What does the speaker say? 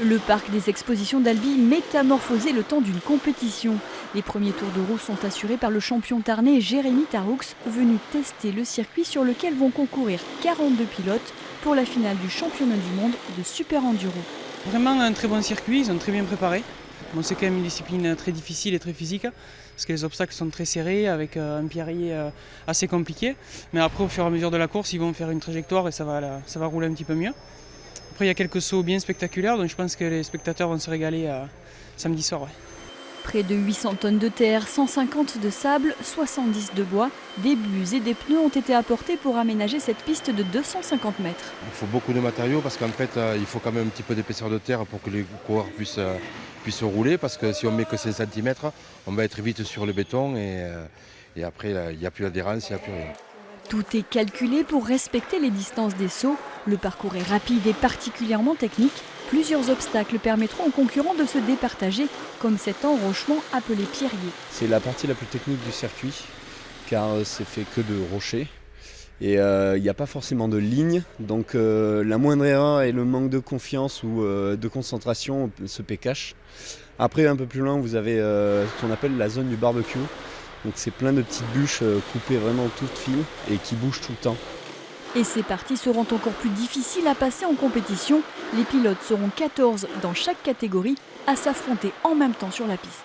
Le parc des expositions d'Albi métamorphosé le temps d'une compétition. Les premiers tours de roue sont assurés par le champion tarnais Jérémy Taroux, venu tester le circuit sur lequel vont concourir 42 pilotes pour la finale du championnat du monde de super enduro. Vraiment un très bon circuit, ils sont très bien préparés. Bon, c'est quand même une discipline très difficile et très physique parce que les obstacles sont très serrés avec un pierrier assez compliqué. Mais après, au fur et à mesure de la course, ils vont faire une trajectoire et ça va rouler un petit peu mieux. Après, il y a quelques sauts bien spectaculaires, donc je pense que les spectateurs vont se régaler samedi soir. Ouais. Près de 800 tonnes de terre, 150 de sable, 70 de bois, des buses et des pneus ont été apportés pour aménager cette piste de 250 mètres. Il faut beaucoup de matériaux parce qu'en fait, il faut quand même un petit peu d'épaisseur de terre pour que les coureurs puissent rouler. Parce que si on met que 5 cm, on va être vite sur le béton et après, il n'y a plus d'adhérence, il n'y a plus rien. Tout est calculé pour respecter les distances des sauts. Le parcours est rapide et particulièrement technique. Plusieurs obstacles permettront aux concurrents de se départager, comme cet enrochement appelé pierrier. C'est la partie la plus technique du circuit, car c'est fait que de rochers. Et il n'y a pas forcément de ligne, donc la moindre erreur et le manque de confiance ou de concentration se paie cash. Après, un peu plus loin, vous avez ce qu'on appelle la zone du barbecue. Donc c'est plein de petites bûches coupées vraiment toutes fines et qui bougent tout le temps. Et ces parties seront encore plus difficiles à passer en compétition. Les pilotes seront 14 dans chaque catégorie à s'affronter en même temps sur la piste.